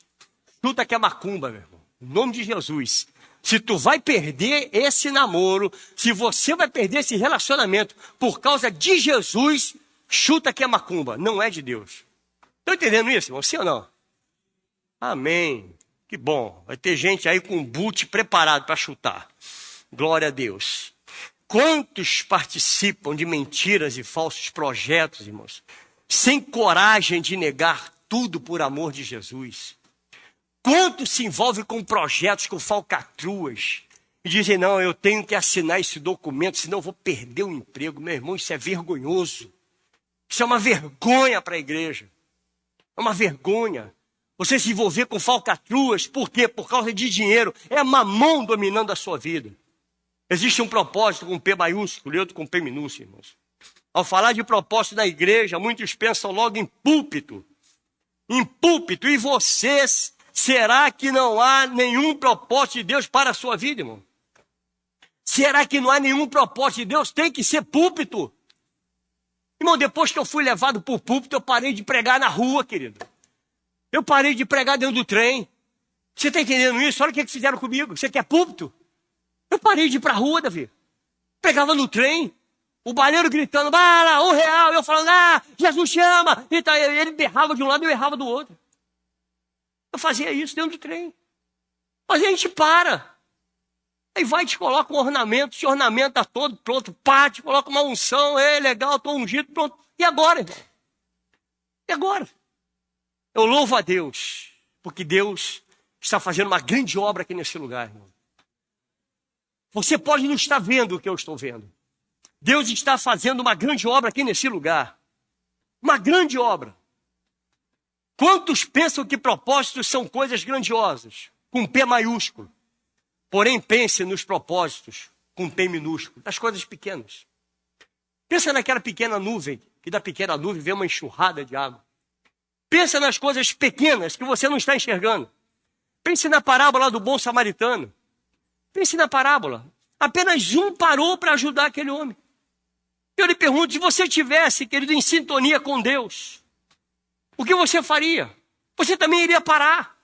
Chuta que é macumba, meu irmão. Em nome de Jesus. Se tu vai perder esse namoro, se você vai perder esse relacionamento por causa de Jesus, chuta que é macumba. Não é de Deus. Estão entendendo isso, irmão? Sim ou não? Amém. Que bom. Vai ter gente aí com um boot preparado para chutar. Glória a Deus. Quantos participam de mentiras e falsos projetos, irmãos, sem coragem de negar tudo por amor de Jesus? Quantos se envolvem com projetos, com falcatruas, e dizem, não, eu tenho que assinar esse documento, senão eu vou perder o emprego. Meu irmão, isso é vergonhoso. Isso é uma vergonha para a igreja. É uma vergonha. Você se envolver com falcatruas, por quê? Por causa de dinheiro. É Mamon dominando a sua vida. Existe um propósito com P maiúsculo e outro com P minúsculo, irmãos. Ao falar de propósito da igreja, muitos pensam logo em púlpito. Em púlpito. E vocês, será que não há nenhum propósito de Deus para a sua vida, irmão? Será que não há nenhum propósito de Deus? Tem que ser púlpito. Irmão, depois que eu fui levado por púlpito, eu parei de pregar na rua, querido. Eu parei de pregar dentro do trem. Você está entendendo isso? Olha o que fizeram comigo. Você quer púlpito? Eu parei de ir para a rua, Davi. Pegava no trem, o baileiro gritando, lá, R$1. Eu falando, Jesus chama. Então, ele berrava de um lado e eu errava do outro. Eu fazia isso dentro do trem. Mas a gente para. Aí vai e te coloca um ornamento, te ornamenta todo, pronto, pá, te coloca uma unção, legal, estou ungido, pronto. E agora, irmão? E agora? Eu louvo a Deus, porque Deus está fazendo uma grande obra aqui nesse lugar, irmão. Você pode não estar vendo o que eu estou vendo. Deus está fazendo uma grande obra aqui nesse lugar. Uma grande obra. Quantos pensam que propósitos são coisas grandiosas? Com P maiúsculo. Porém, pense nos propósitos com P minúsculo. Das coisas pequenas. Pensa naquela pequena nuvem, que da pequena nuvem vem uma enxurrada de água. Pensa nas coisas pequenas que você não está enxergando. Pense na parábola do bom samaritano. Pense na parábola. Apenas um parou para ajudar aquele homem. Eu lhe pergunto, se você tivesse, querido, em sintonia com Deus, o que você faria? Você também iria parar.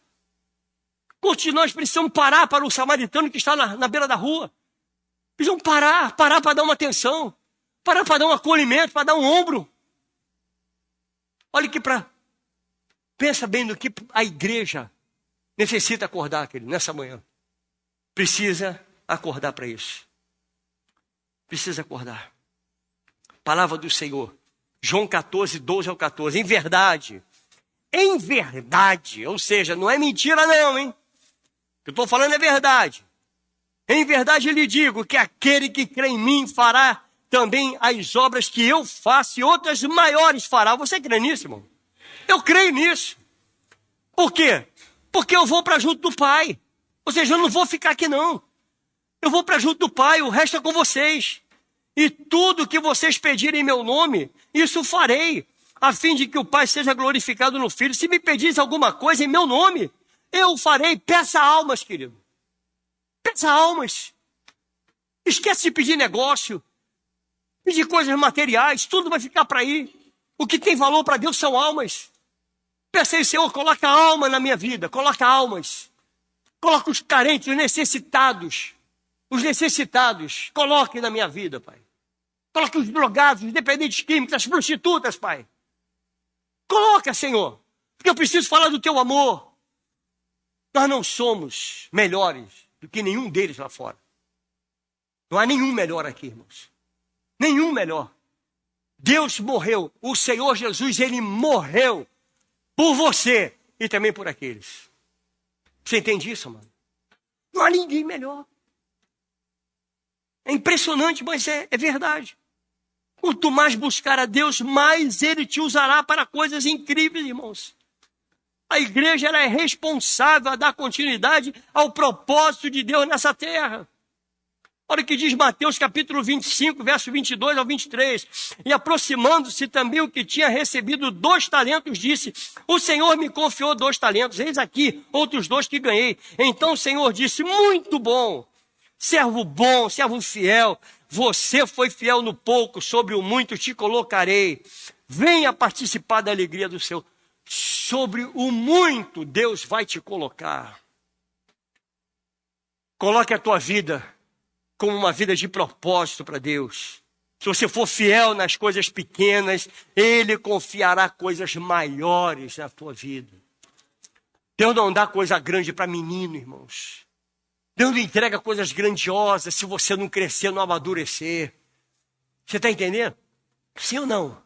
Quantos de nós precisamos parar para o samaritano que está na beira da rua? Precisamos parar para dar uma atenção, parar para dar um acolhimento, para dar um ombro. Olha que pensa bem no que a igreja necessita acordar, querido, nessa manhã. Precisa acordar para isso. Precisa acordar. Palavra do Senhor. João 14, 12 ao 14. Em verdade, ou seja, não é mentira não, hein? O que eu estou falando é verdade. Em verdade lhe digo que aquele que crê em mim fará também as obras que eu faço e outras maiores fará. Você crê nisso, irmão? Eu creio nisso. Por quê? Porque eu vou para junto do Pai. Ou seja, eu não vou ficar aqui não. Eu vou para junto do Pai, o resto é com vocês. E tudo que vocês pedirem em meu nome, isso farei, a fim de que o Pai seja glorificado no Filho. Se me pedires alguma coisa em meu nome, eu farei. Peça almas, querido. Peça almas. Esquece de pedir negócio, pedir coisas materiais, tudo vai ficar para aí. O que tem valor para Deus são almas. Peça aí, Senhor, coloca alma na minha vida, coloca almas. Coloca os carentes, os necessitados, coloque na minha vida, Pai. Coloque os drogados, os dependentes químicos, as prostitutas, Pai. Coloca, Senhor, porque eu preciso falar do teu amor. Nós não somos melhores do que nenhum deles lá fora. Não há nenhum melhor aqui, irmãos. Nenhum melhor. Deus morreu, o Senhor Jesus, ele morreu por você e também por aqueles. Você entende isso, mano? Não há ninguém melhor. É impressionante, mas é verdade. Quanto mais buscar a Deus, mais Ele te usará para coisas incríveis, irmãos. A igreja ela é responsável a dar continuidade ao propósito de Deus nessa terra. Olha o que diz Mateus capítulo 25, verso 22 ao 23. E aproximando-se também o que tinha recebido 2 talentos, disse: o Senhor me confiou 2 talentos, eis aqui outros 2 que ganhei. Então o Senhor disse: muito bom, servo fiel, você foi fiel no pouco, sobre o muito te colocarei. Venha participar da alegria do seu. Sobre o muito Deus vai te colocar. Coloque a tua vida como uma vida de propósito para Deus. Se você for fiel nas coisas pequenas, Ele confiará coisas maiores na tua vida. Deus não dá coisa grande para menino, irmãos. Deus não entrega coisas grandiosas se você não crescer, não amadurecer. Você está entendendo? Sim ou não?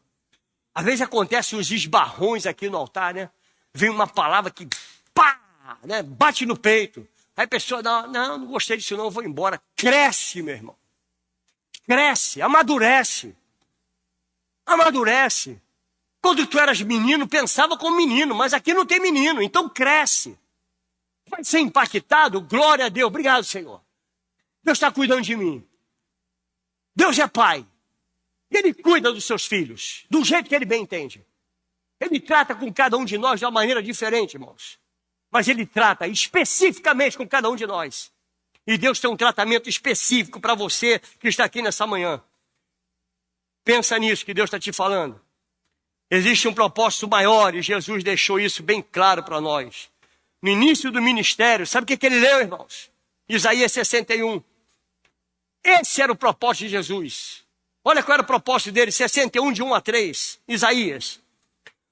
Às vezes acontecem uns esbarrões aqui no altar, né? Vem uma palavra que pá, né? Bate no peito. Aí a pessoa dá, não gostei disso não, vou embora. Cresce, meu irmão. Cresce, amadurece. Amadurece. Quando tu eras menino, pensava como menino, mas aqui não tem menino, então cresce. Vai ser impactado, glória a Deus. Obrigado, Senhor. Deus está cuidando de mim. Deus é Pai. Ele cuida dos seus filhos, do jeito que Ele bem entende. Ele trata com cada um de nós de uma maneira diferente, irmãos. Mas Ele trata especificamente com cada um de nós. E Deus tem um tratamento específico para você que está aqui nessa manhã. Pensa nisso que Deus está te falando. Existe um propósito maior e Jesus deixou isso bem claro para nós. No início do ministério, sabe o que ele leu, irmãos? Isaías 61. Esse era o propósito de Jesus. Olha qual era o propósito dele, 61, de 1 a 3. Isaías.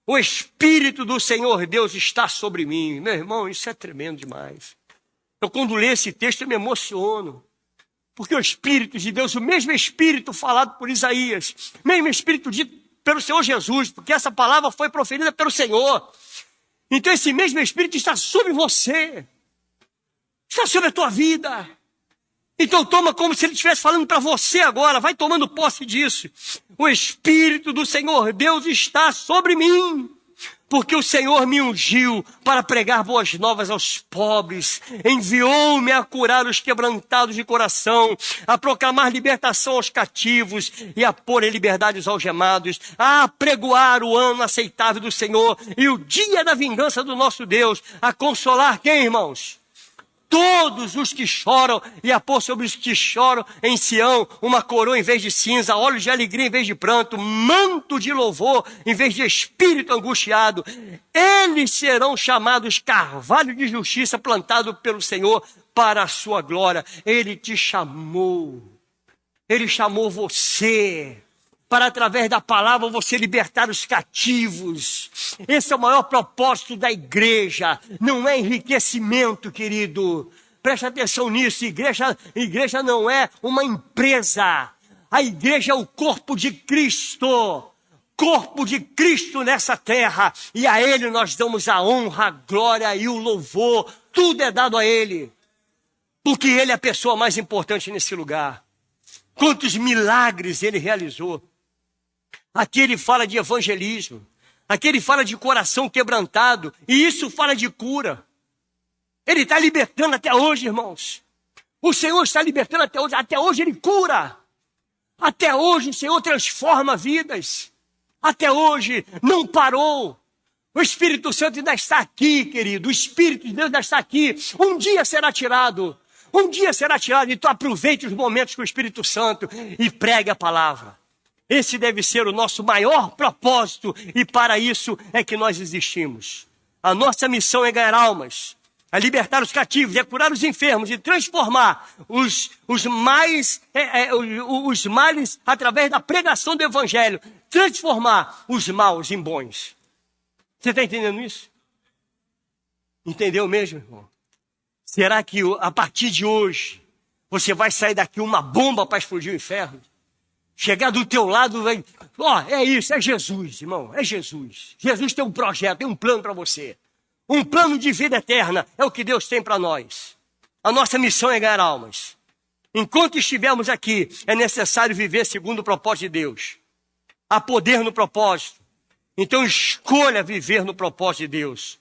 O Espírito do Senhor Deus está sobre mim. Meu irmão, isso é tremendo demais. Eu quando leio esse texto eu me emociono. Porque o Espírito de Deus, o mesmo Espírito falado por Isaías, mesmo Espírito dito pelo Senhor Jesus, porque essa palavra foi proferida pelo Senhor. Então esse mesmo Espírito está sobre você. Está sobre a tua vida. Então toma como se ele estivesse falando para você agora. Vai tomando posse disso. O Espírito do Senhor Deus está sobre mim. Porque o Senhor me ungiu para pregar boas novas aos pobres. Enviou-me a curar os quebrantados de coração, a proclamar libertação aos cativos e a pôr em liberdade os algemados, a apregoar o ano aceitável do Senhor e o dia da vingança do nosso Deus, a consolar quem, irmãos? Todos os que choram, e a pôr sobre os que choram em Sião uma coroa em vez de cinza, olhos de alegria em vez de pranto, manto de louvor em vez de espírito angustiado. Eles serão chamados carvalho de justiça plantado pelo Senhor para a sua glória. Ele te chamou. Ele chamou você para, através da palavra, você libertar os cativos. Esse é o maior propósito da igreja. Não é enriquecimento, querido. Preste atenção nisso. Igreja não é uma empresa. A igreja é o corpo de Cristo. Corpo de Cristo nessa terra. E a Ele nós damos a honra, a glória e o louvor. Tudo é dado a Ele. Porque Ele é a pessoa mais importante nesse lugar. Quantos milagres Ele realizou. Aqui ele fala de evangelismo. Aqui ele fala de coração quebrantado. E isso fala de cura. Ele está libertando até hoje, irmãos. O Senhor está libertando até hoje. Até hoje ele cura. Até hoje o Senhor transforma vidas. Até hoje não parou. O Espírito Santo ainda está aqui, querido. O Espírito de Deus ainda está aqui. Um dia será tirado. Um dia será tirado. E tu aproveite os momentos com o Espírito Santo e pregue a palavra. Esse deve ser o nosso maior propósito e para isso é que nós existimos. A nossa missão é ganhar almas, é libertar os cativos, é curar os enfermos e transformar os males através da pregação do Evangelho, transformar os maus em bons. Você está entendendo isso? Entendeu mesmo, irmão? Será que a partir de hoje você vai sair daqui uma bomba para explodir o inferno? Chegar do teu lado, é isso, é Jesus, irmão, é Jesus. Jesus tem um projeto, tem um plano para você. Um plano de vida eterna é o que Deus tem para nós. A nossa missão é ganhar almas. Enquanto estivermos aqui, é necessário viver segundo o propósito de Deus. Há poder no propósito. Então escolha viver no propósito de Deus.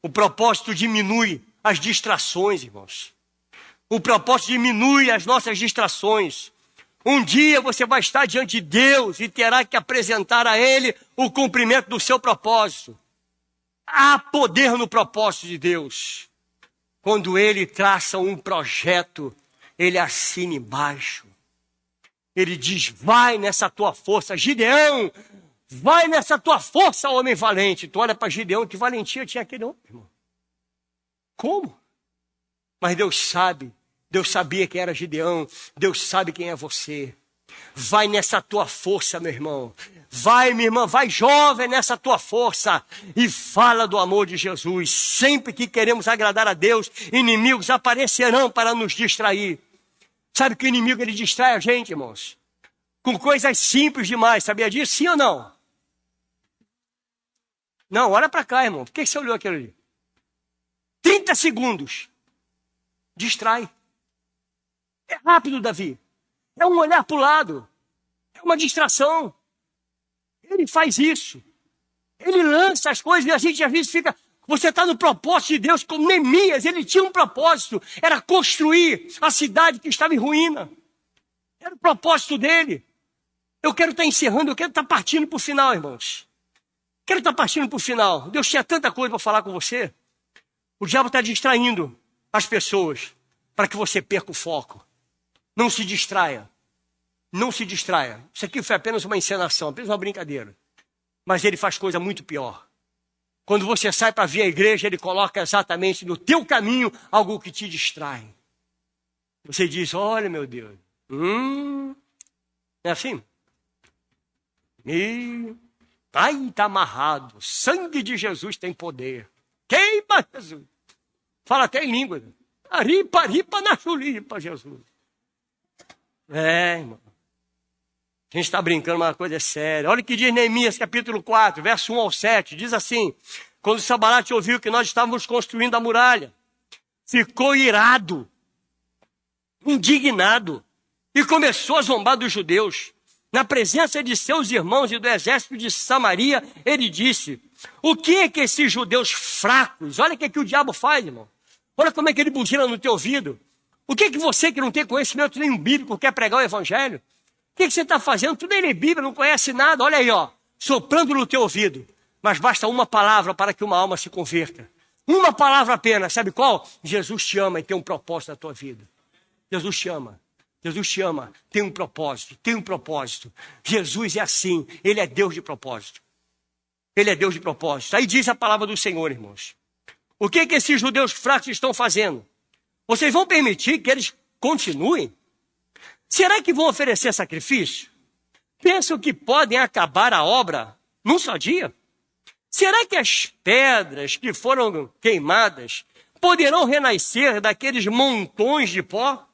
O propósito diminui as distrações, irmãos. O propósito diminui as nossas distrações. Um dia você vai estar diante de Deus e terá que apresentar a Ele o cumprimento do seu propósito. Há poder no propósito de Deus. Quando Ele traça um projeto, Ele assina embaixo. Ele diz, vai nessa tua força, Gideão, vai nessa tua força, homem valente. Tu olha para Gideão, que valentia tinha aquele homem, irmão. Como? Mas Deus sabe. Deus sabia quem era Gideão. Deus sabe quem é você. Vai nessa tua força, meu irmão. Vai, minha irmã, vai jovem nessa tua força. E fala do amor de Jesus. Sempre que queremos agradar a Deus, inimigos aparecerão para nos distrair. Sabe que o inimigo ele distrai a gente, irmãos? Com coisas simples demais. Sabia disso? Sim ou não? Não, olha para cá, irmão. Por que você olhou aquilo ali? 30 segundos. Distrai. É rápido, Davi. É um olhar para o lado. É uma distração. Ele faz isso. Ele lança as coisas e a gente às vezes fica... Você está no propósito de Deus, como Neemias. Ele tinha um propósito. Era construir a cidade que estava em ruína. Era o propósito dele. Eu quero estar encerrando, eu quero estar partindo para o final, irmãos. Quero estar partindo para o final. Deus tinha tanta coisa para falar com você. O diabo está distraindo as pessoas para que você perca o foco. Não se distraia. Não se distraia. Isso aqui foi apenas uma encenação, apenas uma brincadeira. Mas ele faz coisa muito pior. Quando você sai para vir a igreja, ele coloca exatamente no teu caminho algo que te distrai. Você diz, olha meu Deus. É assim? Ai, está amarrado. O sangue de Jesus tem poder. Queima Jesus. Fala até em língua. Aripa, ripa na chulipa, Jesus. Irmão. A gente está brincando, mas uma coisa é séria. Olha o que diz Neemias, capítulo 4, verso 1 ao 7. Diz assim, quando Sambalat ouviu que nós estávamos construindo a muralha, ficou irado, indignado, e começou a zombar dos judeus. Na presença de seus irmãos e do exército de Samaria, ele disse: o que é que esses judeus fracos, olha o que o diabo faz, irmão. Olha como é que ele buzina no teu ouvido. O que é que você que não tem conhecimento nenhum bíblico quer pregar o evangelho? O que é que você está fazendo? Tu nem lê Bíblia, não conhece nada. Olha aí, ó, soprando no teu ouvido. Mas basta uma palavra para que uma alma se converta. Uma palavra apenas, sabe qual? Jesus te ama e tem um propósito na tua vida. Jesus te ama. Jesus te ama, tem um propósito, tem um propósito. Jesus é assim, ele é Deus de propósito. Ele é Deus de propósito. Aí diz a palavra do Senhor, irmãos. O que é que esses judeus fracos estão fazendo? Vocês vão permitir que eles continuem? Será que vão oferecer sacrifício? Pensam que podem acabar a obra num só dia? Será que as pedras que foram queimadas poderão renascer daqueles montões de pó?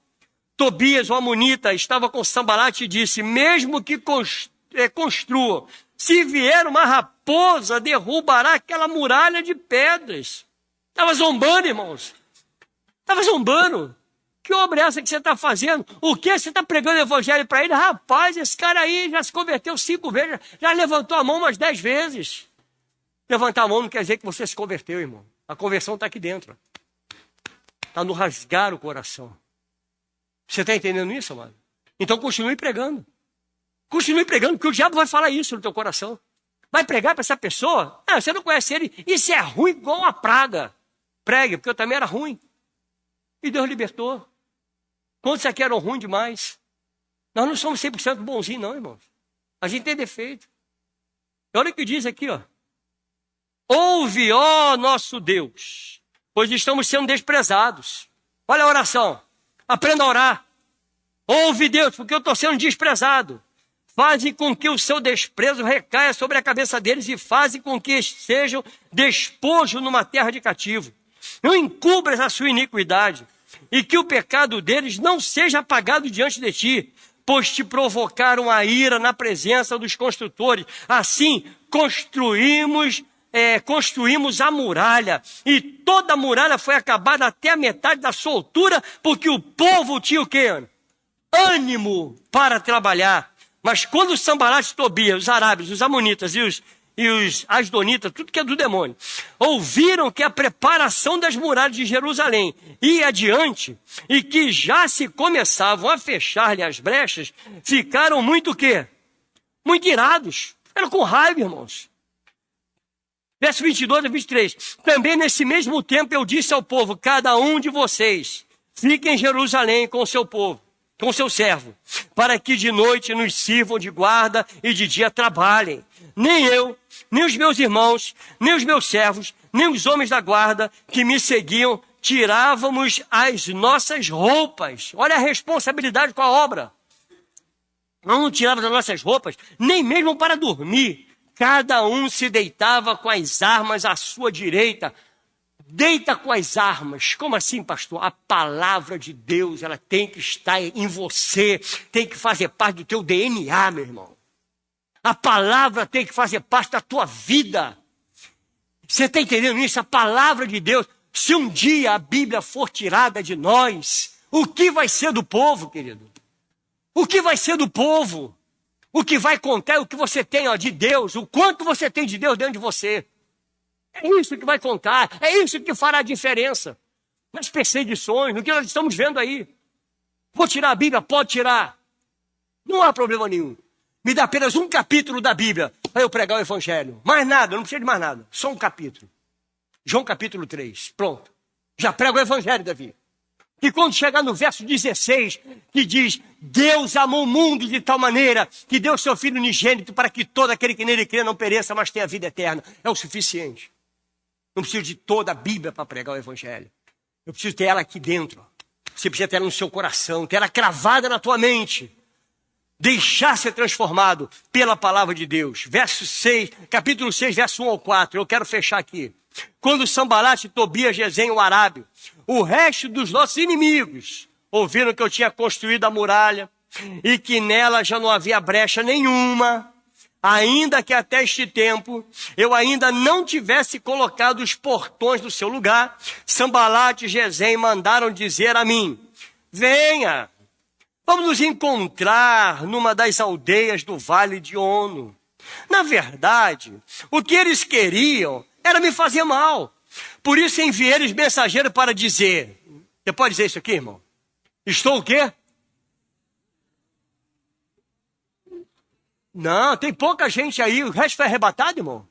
Tobias, o amonita, estava com Sambalate e disse: mesmo que construam, se vier uma raposa, derrubará aquela muralha de pedras. Estava zombando, irmãos. Estava zombando. Que obra é essa que você está fazendo? O que? Você está pregando o evangelho para ele? Rapaz, esse cara aí já se converteu 5 vezes, já levantou a mão umas 10 vezes. Levantar a mão não quer dizer que você se converteu, irmão. A conversão está aqui dentro. Está no rasgar o coração. Você está entendendo isso, amado? Então continue pregando. Continue pregando, porque o diabo vai falar isso no teu coração. Vai pregar para essa pessoa? Ah, você não conhece ele. Isso é ruim igual uma praga. Pregue, porque eu também era ruim. E Deus libertou. Quantos aqui eram ruins demais? Nós não somos 100% bonzinhos, não, irmãos. A gente tem defeito. Olha o que diz aqui, ó. Ouve, ó nosso Deus, pois estamos sendo desprezados. Olha a oração. Aprenda a orar. Ouve, Deus, porque eu estou sendo desprezado. Faze com que o seu desprezo recaia sobre a cabeça deles e faze com que sejam despojo numa terra de cativo. Não encubras a sua iniquidade e que o pecado deles não seja apagado diante de ti, pois te provocaram a ira na presença dos construtores. Assim, construímos a muralha, e toda a muralha foi acabada até a metade da sua altura, porque o povo tinha o quê? Ânimo para trabalhar. Mas quando os Sambalate, Tobias, os arábios, os amonitas e os asdonitas, tudo que é do demônio, ouviram que a preparação das muralhas de Jerusalém ia adiante, e que já se começavam a fechar-lhe as brechas, ficaram muito o quê? Muito irados. Ficaram com raiva, irmãos. Verso 22 a 23. Também nesse mesmo tempo eu disse ao povo: cada um de vocês fique em Jerusalém com o seu povo, com o seu servo, para que de noite nos sirvam de guarda e de dia trabalhem. Nem eu, nem os meus irmãos, nem os meus servos, nem os homens da guarda que me seguiam, tirávamos as nossas roupas. Olha a responsabilidade com a obra. Não tirávamos as nossas roupas, nem mesmo para dormir. Cada um se deitava com as armas à sua direita. Deita com as armas. Como assim, pastor? A palavra de Deus, ela tem que estar em você, tem que fazer parte do teu DNA, meu irmão. A palavra tem que fazer parte da tua vida. Você está entendendo isso? A palavra de Deus, se um dia a Bíblia for tirada de nós, o que vai ser do povo, querido? O que vai ser do povo? O que vai contar é o que você tem, ó, de Deus, o quanto você tem de Deus dentro de você. É isso que vai contar, é isso que fará a diferença. Nas perseguições, no que nós estamos vendo aí. Vou tirar a Bíblia? Pode tirar. Não há problema nenhum. Me dá apenas um capítulo da Bíblia para eu pregar o Evangelho. Mais nada, não precisa de mais nada. Só um capítulo. João capítulo 3. Pronto. Já prego o Evangelho, Davi. E quando chegar no verso 16, que diz: Deus amou o mundo de tal maneira que deu seu Filho unigênito para que todo aquele que nele crê não pereça, mas tenha vida eterna. É o suficiente. Não preciso de toda a Bíblia para pregar o Evangelho. Eu preciso ter ela aqui dentro. Você precisa ter ela no seu coração, ter ela cravada na tua mente. Deixar ser transformado pela palavra de Deus. Verso 6, capítulo 6, verso 1 ao 4. Eu quero fechar aqui. Quando Sambalate, Tobias, Gesem, o arábio, o resto dos nossos inimigos, ouviram que eu tinha construído a muralha e que nela já não havia brecha nenhuma, ainda que até este tempo eu ainda não tivesse colocado os portões no seu lugar, Sambalate e Gesem mandaram dizer a mim: venha, vamos nos encontrar numa das aldeias do vale de Ono. Na verdade, o que eles queriam era me fazer mal. Por isso enviei-lhes mensageiro para dizer... Você pode dizer isso aqui, irmão? Estou o quê? Não, tem pouca gente aí. O resto foi arrebatado, irmão?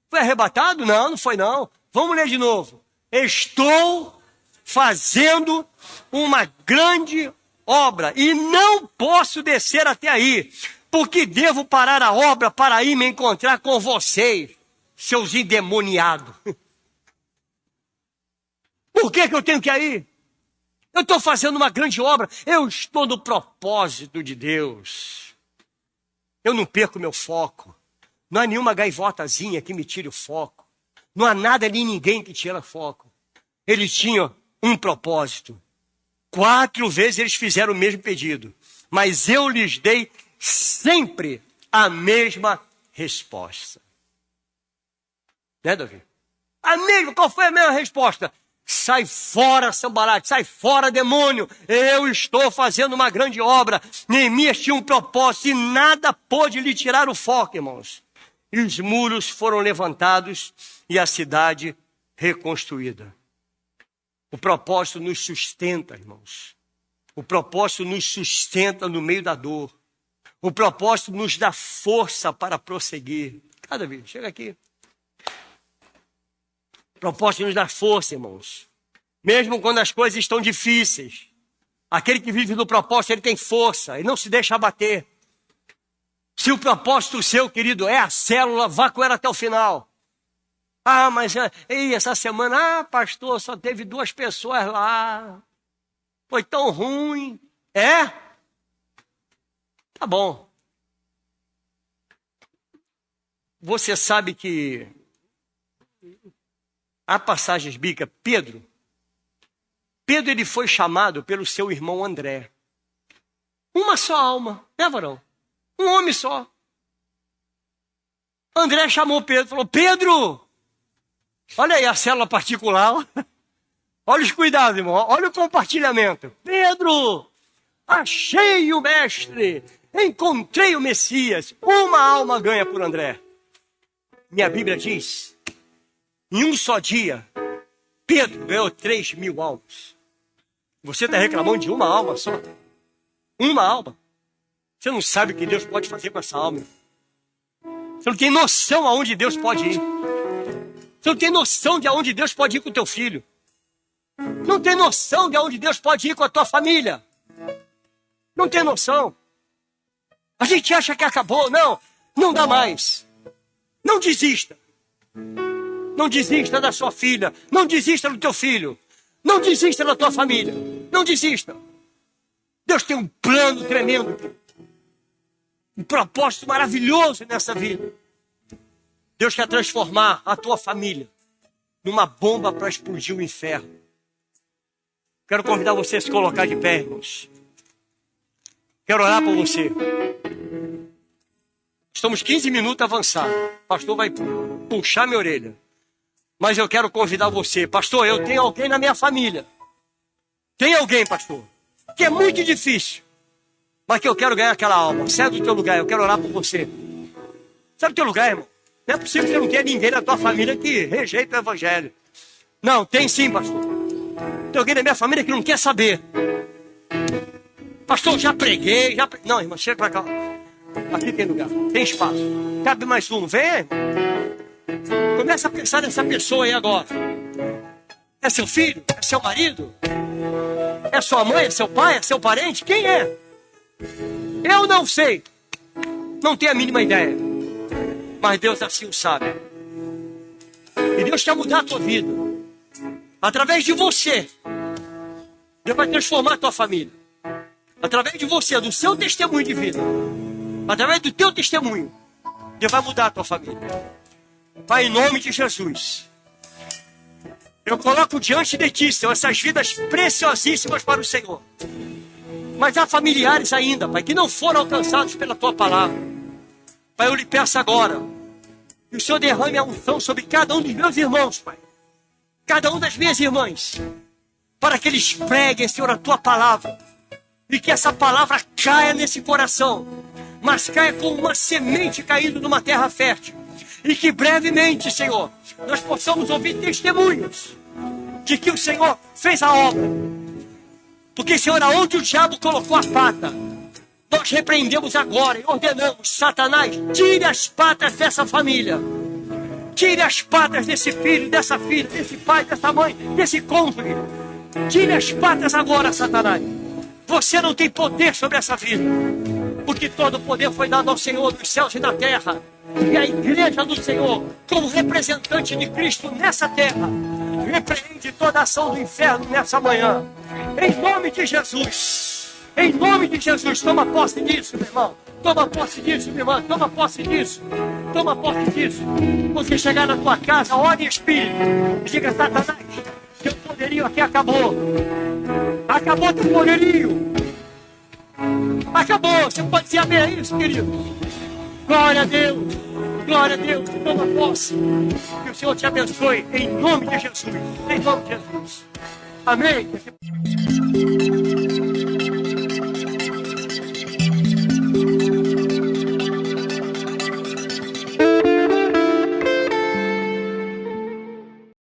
Foi arrebatado? Não, não foi não. Vamos ler de novo. Estou fazendo uma grande obra e não posso descer até aí, porque devo parar a obra para ir me encontrar com vocês, seus endemoniados. Por que eu tenho que ir? Eu estou fazendo uma grande obra. Eu estou no propósito de Deus. Eu não perco meu foco. Não há nenhuma gaivotazinha que me tire o foco. Não há nada nem ninguém que tira foco. Eles tinham um propósito. 4 vezes eles fizeram o mesmo pedido. Mas eu lhes dei sempre a mesma resposta. Né, Davi? A mesma, qual foi a mesma resposta? Sai fora, Sambalate, sai fora, demônio. Eu estou fazendo uma grande obra. Neemias tinha um propósito e nada pôde lhe tirar o foco, irmãos. E os muros foram levantados e a cidade reconstruída. O propósito nos sustenta, irmãos. O propósito nos sustenta no meio da dor. O propósito nos dá força para prosseguir. Cada vez, chega aqui. O propósito nos dá força, irmãos. Mesmo quando as coisas estão difíceis. Aquele que vive no propósito, ele tem força e não se deixa abater. Se o propósito seu, querido, é a célula, vá com ela até o final. Ah, mas essa semana, pastor, só teve 2 pessoas lá. Foi tão ruim. É? Tá bom. Você sabe que há passagens bíblicas. Pedro ele foi chamado pelo seu irmão André. Uma só alma, né, varão? Um homem só. André chamou Pedro, falou: Pedro, olha aí a célula particular. Olha os cuidados, irmão. Olha o compartilhamento. Pedro, achei o mestre. Encontrei o Messias. Uma alma ganha por André. Minha Bíblia diz, em um só dia, Pedro ganhou 3.000 almas. Você está reclamando de uma alma só? Uma alma. Você não sabe o que Deus pode fazer com essa alma. Você não tem noção aonde Deus pode ir. Você não tem noção de aonde Deus pode ir com o teu filho. Não tem noção de aonde Deus pode ir com a tua família. Não tem noção. A gente acha que acabou. Não, não dá mais. Não desista. Não desista da sua filha. Não desista do teu filho. Não desista da tua família. Não desista. Deus tem um plano tremendo. Um propósito maravilhoso nessa vida. Deus quer transformar a tua família numa bomba para explodir o inferno. Quero convidar você a se colocar de pé, irmãos. Quero orar por você. Estamos 15 minutos avançados. O pastor vai puxar minha orelha. Mas eu quero convidar você. Pastor, eu tenho alguém na minha família. Tem alguém, pastor, que é muito difícil. Mas que eu quero ganhar aquela alma. Sai do teu lugar, eu quero orar por você. Sai do teu lugar, irmão. Não é possível que você não tenha ninguém na tua família que rejeita o evangelho. Não, tem sim, pastor. Tem alguém na minha família que não quer saber. Pastor, já preguei, Não, irmão, chega pra cá. Aqui tem lugar, tem espaço. Cabe mais um, vem. Começa a pensar nessa pessoa aí agora. É seu filho? É seu marido? É sua mãe? É seu pai? É seu parente? Quem é? Eu não sei. Não tenho a mínima ideia. Mas Deus assim o sabe. E Deus quer mudar a tua vida. Através de você. Deus vai transformar a tua família. Através de você, do seu testemunho de vida. Através do teu testemunho. Deus vai mudar a tua família. Pai, em nome de Jesus. Eu coloco diante de ti, Senhor, essas vidas preciosíssimas para o Senhor. Mas há familiares ainda, Pai, que não foram alcançados pela tua palavra. Pai, eu lhe peço agora que o Senhor derrame a unção sobre cada um dos meus irmãos, Pai. Cada um das minhas irmãs. Para que eles preguem, Senhor, a tua palavra. E que essa palavra caia nesse coração. Mas caia como uma semente caindo numa terra fértil. E que brevemente, Senhor, nós possamos ouvir testemunhos de que o Senhor fez a obra. Porque, Senhor, aonde o diabo colocou a pata, nós repreendemos agora e ordenamos: Satanás, tire as patas dessa família. Tire as patas desse filho, dessa filha, desse pai, dessa mãe, desse cônjuge. Tire as patas agora, Satanás. Você não tem poder sobre essa vida. Porque todo o poder foi dado ao Senhor dos céus e da terra. E a igreja do Senhor, como representante de Cristo nessa terra, repreende toda a ação do inferno nessa manhã. Em nome de Jesus. Em nome de Jesus, toma posse disso, meu irmão. Toma posse disso, minha irmã. Toma posse disso. Toma posse disso. Você chegar na tua casa, ore em espírito. E diga: Satanás, teu poderio aqui acabou. Acabou teu poderio. Acabou. Você pode dizer amém a isso, querido? Glória a Deus. Glória a Deus. Toma posse. Que o Senhor te abençoe. Em nome de Jesus. Em nome de Jesus. Amém.